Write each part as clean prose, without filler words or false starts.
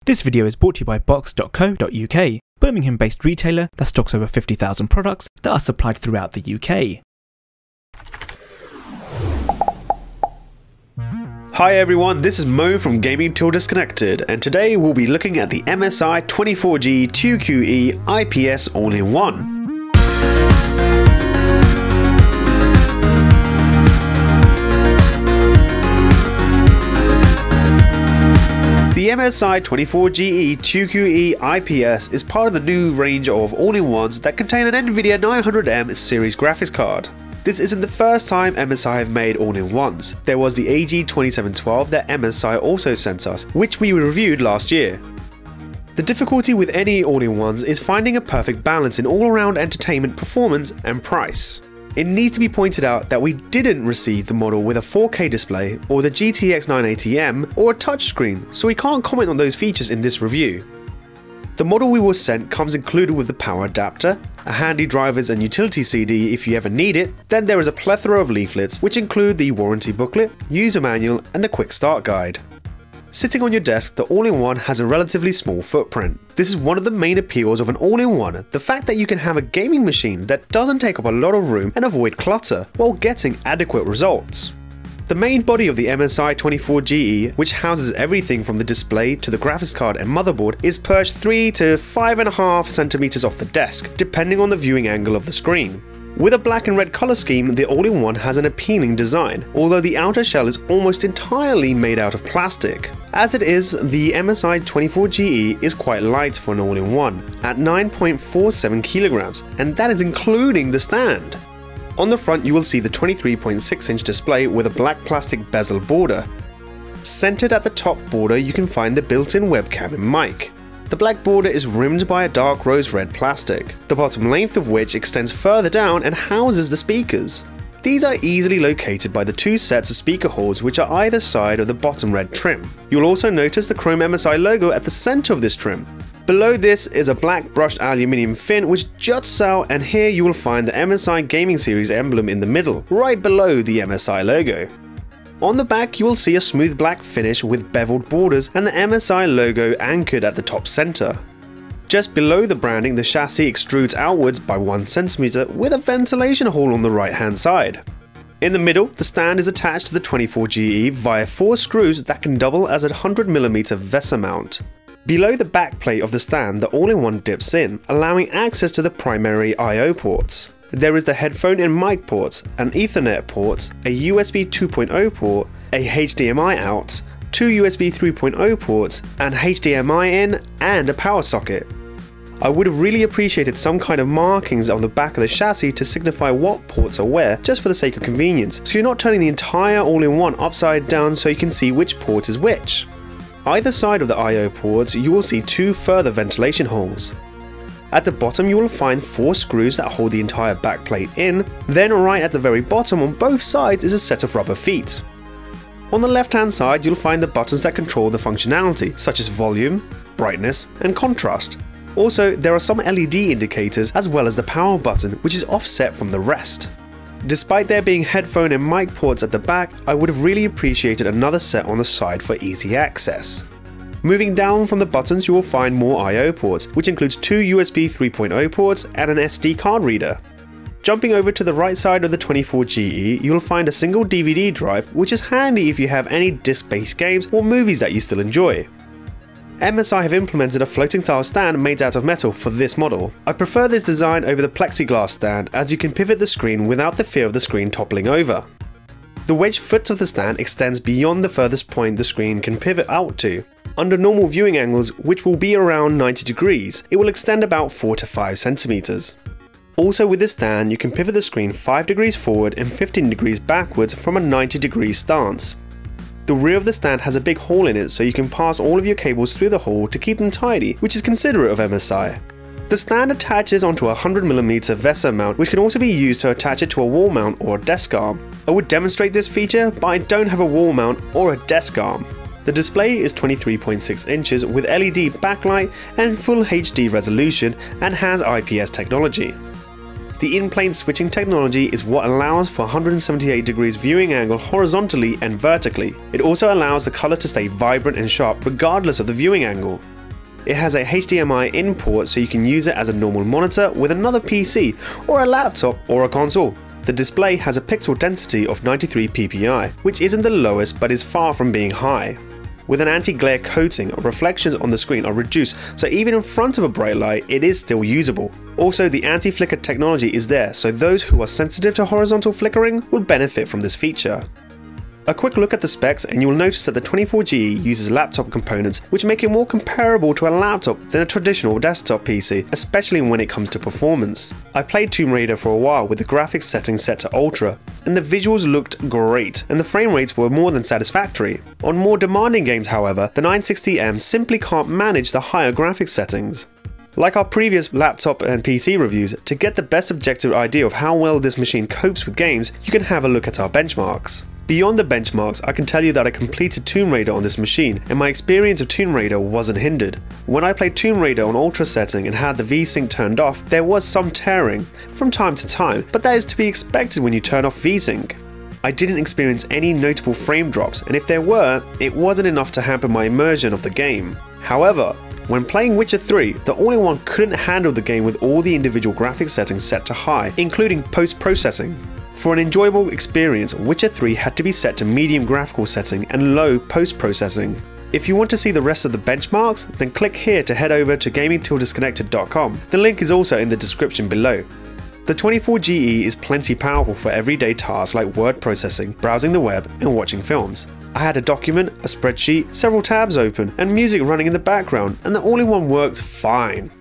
This video is brought to you by box.co.uk, Birmingham-based retailer that stocks over 50,000 products that are supplied throughout the UK. Hi everyone, this is Mo from Gaming Till Disconnected, and today we'll be looking at the MSI 24GE 2QE IPS all-in-one. The MSI 24GE 2QE IPS is part of the new range of all-in-ones that contain an Nvidia 900M series graphics card. This isn't the first time MSI have made all-in-ones. There was the AG2712 that MSI also sent us, which we reviewed last year. The difficulty with any all-in-ones is finding a perfect balance in all-around entertainment, performance, and price. It needs to be pointed out that we didn't receive the model with a 4K display or the GTX 980M or a touchscreen, so we can't comment on those features in this review. The model we were sent comes included with the power adapter, a handy drivers and utility CD if you ever need it, then there is a plethora of leaflets which include the warranty booklet, user manual, and the quick start guide. Sitting on your desk, the all-in-one has a relatively small footprint. This is one of the main appeals of an all-in-one, the fact that you can have a gaming machine that doesn't take up a lot of room and avoid clutter, while getting adequate results. The main body of the MSI 24GE, which houses everything from the display to the graphics card and motherboard, is perched 3 to 5.5 centimeters off the desk, depending on the viewing angle of the screen. With a black and red color scheme, the all-in-one has an appealing design, although the outer shell is almost entirely made out of plastic. As it is, the MSI 24GE is quite light for an all-in-one, at 9.47 kilograms, and that is including the stand. On the front you will see the 23.6-inch display with a black plastic bezel border. Centered at the top border you can find the built-in webcam and mic. The black border is rimmed by a dark rose red plastic, the bottom length of which extends further down and houses the speakers. These are easily located by the two sets of speaker holes which are either side of the bottom red trim. You'll also notice the chrome MSI logo at the center of this trim. Below this is a black brushed aluminium fin which juts out, and here you will find the MSI Gaming Series emblem in the middle, right below the MSI logo. On the back you will see a smooth black finish with beveled borders and the MSI logo anchored at the top center. Just below the branding, the chassis extrudes outwards by 1 centimeter with a ventilation hole on the right hand side. In the middle, the stand is attached to the 24GE via 4 screws that can double as a 100mm VESA mount. Below the back plate of the stand, the all-in-one dips in, allowing access to the primary I/O ports. There is the headphone and mic ports, an Ethernet port, a USB 2.0 port, a HDMI out, 2 USB 3.0 ports, and HDMI in, and a power socket. I would have really appreciated some kind of markings on the back of the chassis to signify what ports are where, just for the sake of convenience, so you're not turning the entire all-in-one upside down so you can see which port is which. Either side of the I/O ports you will see 2 further ventilation holes. At the bottom you will find 4 screws that hold the entire back plate in, then right at the very bottom on both sides is a set of rubber feet. On the left hand side you'll find the buttons that control the functionality, such as volume, brightness, and contrast. Also, there are some LED indicators as well as the power button, which is offset from the rest. Despite there being headphone and mic ports at the back, I would have really appreciated another set on the side for easy access. Moving down from the buttons you will find more I/O ports, which includes 2 USB 3.0 ports and an SD card reader. Jumping over to the right side of the 24GE, you will find a single DVD drive, which is handy if you have any disc-based games or movies that you still enjoy. MSI have implemented a floating style stand made out of metal for this model. I prefer this design over the plexiglass stand, as you can pivot the screen without the fear of the screen toppling over. The wedge foot of the stand extends beyond the furthest point the screen can pivot out to. Under normal viewing angles, which will be around 90 degrees, it will extend about 4 to 5 centimeters. Also with this stand you can pivot the screen 5 degrees forward and 15 degrees backwards from a 90 degree stance. The rear of the stand has a big hole in it, so you can pass all of your cables through the hole to keep them tidy, which is considerate of MSI. The stand attaches onto a 100mm VESA mount, which can also be used to attach it to a wall mount or a desk arm. I would demonstrate this feature, but I don't have a wall mount or a desk arm. The display is 23.6 inches with LED backlight and full HD resolution and has IPS technology. The in-plane switching technology is what allows for 178 degrees viewing angle horizontally and vertically. It also allows the color to stay vibrant and sharp regardless of the viewing angle. It has a HDMI in port so you can use it as a normal monitor with another PC or a laptop or a console. The display has a pixel density of 93 ppi, which isn't the lowest but is far from being high. With an anti-glare coating, reflections on the screen are reduced, so even in front of a bright light, it is still usable. Also, the anti-flicker technology is there, so those who are sensitive to horizontal flickering will benefit from this feature. A quick look at the specs and you will notice that the 24GE uses laptop components which make it more comparable to a laptop than a traditional desktop PC, especially when it comes to performance. I played Tomb Raider for a while with the graphics settings set to Ultra, and the visuals looked great and the frame rates were more than satisfactory. On more demanding games however, the 960M simply can't manage the higher graphics settings. Like our previous laptop and PC reviews, to get the best objective idea of how well this machine copes with games, you can have a look at our benchmarks. Beyond the benchmarks, I can tell you that I completed Tomb Raider on this machine, and my experience of Tomb Raider wasn't hindered. When I played Tomb Raider on Ultra setting and had the VSync turned off, there was some tearing from time to time, but that is to be expected when you turn off VSync. I didn't experience any notable frame drops, and if there were, it wasn't enough to hamper my immersion of the game. However, when playing Witcher 3, the all-in-one couldn't handle the game with all the individual graphics settings set to high, including post-processing. For an enjoyable experience, Witcher 3 had to be set to medium graphical setting and low post-processing. If you want to see the rest of the benchmarks, then click here to head over to gamingtildisconnected.com. The link is also in the description below. The 24GE is plenty powerful for everyday tasks like word processing, browsing the web, and watching films. I had a document, a spreadsheet, several tabs open, and music running in the background, and the all-in-one works fine.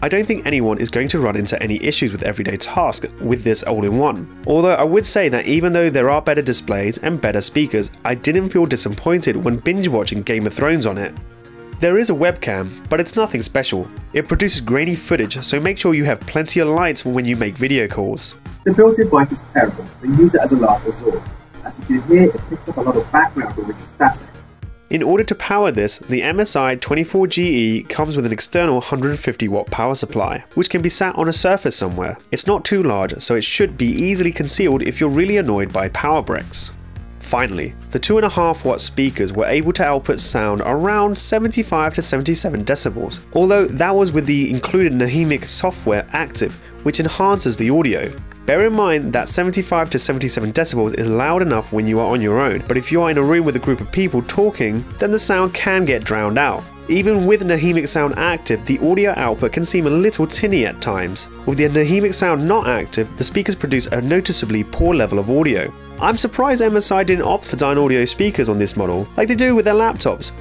I don't think anyone is going to run into any issues with everyday tasks with this all-in-one. Although I would say that even though there are better displays and better speakers, I didn't feel disappointed when binge watching Game of Thrones on it. There is a webcam, but it's nothing special. It produces grainy footage, so make sure you have plenty of lights when you make video calls. The built-in mic is terrible, so use it as a last resort. As you can hear, it picks up a lot of background noise and static. In order to power this, the MSI 24GE comes with an external 150 watt power supply, which can be sat on a surface somewhere. It's not too large, so it should be easily concealed if you're really annoyed by power bricks. Finally, the 2.5 watt speakers were able to output sound around 75 to 77 decibels, although that was with the included Nahimic software active, which enhances the audio. Bear in mind that 75 to 77 decibels is loud enough when you are on your own, but if you are in a room with a group of people talking, then the sound can get drowned out. Even with Nahimic sound active, the audio output can seem a little tinny at times. With the Nahimic sound not active, the speakers produce a noticeably poor level of audio. I'm surprised MSI didn't opt for Dynaudio speakers on this model, like they do with their laptops.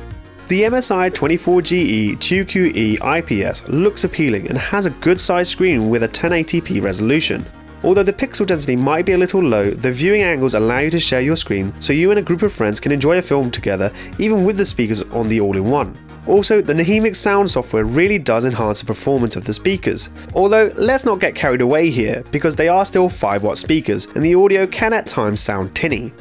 The MSI 24GE 2QE IPS looks appealing and has a good sized screen with a 1080p resolution. Although the pixel density might be a little low, the viewing angles allow you to share your screen so you and a group of friends can enjoy a film together even with the speakers on the all-in-one. Also, the Nahimic sound software really does enhance the performance of the speakers. Although, let's not get carried away here because they are still 5 watt speakers and the audio can at times sound tinny.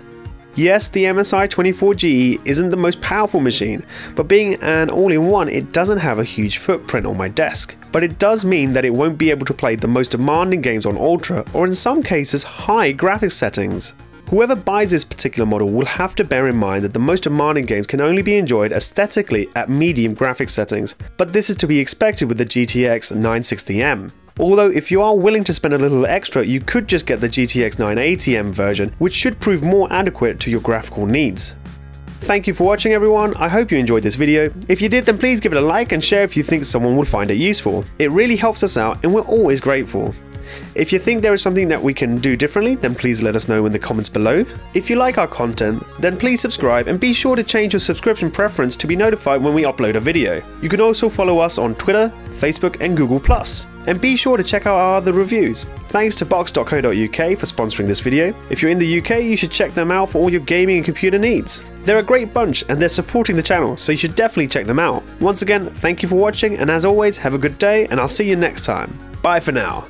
Yes, the MSI 24GE isn't the most powerful machine, but being an all-in-one, it doesn't have a huge footprint on my desk. But it does mean that it won't be able to play the most demanding games on ultra, or in some cases high graphics settings. Whoever buys this particular model will have to bear in mind that the most demanding games can only be enjoyed aesthetically at medium graphics settings, but this is to be expected with the GTX 960M. Although if you are willing to spend a little extra, you could just get the GTX 980M version, which should prove more adequate to your graphical needs. Thank you for watching everyone, I hope you enjoyed this video. If you did, then please give it a like and share if you think someone will find it useful. It really helps us out and we're always grateful. If you think there is something that we can do differently, then please let us know in the comments below. If you like our content, then please subscribe and be sure to change your subscription preference to be notified when we upload a video. You can also follow us on Twitter, Facebook and Google+. And be sure to check out our other reviews. Thanks to box.co.uk for sponsoring this video. If you're in the UK, you should check them out for all your gaming and computer needs. They're a great bunch and they're supporting the channel, so you should definitely check them out. Once again, thank you for watching, and as always, have a good day and I'll see you next time. Bye for now.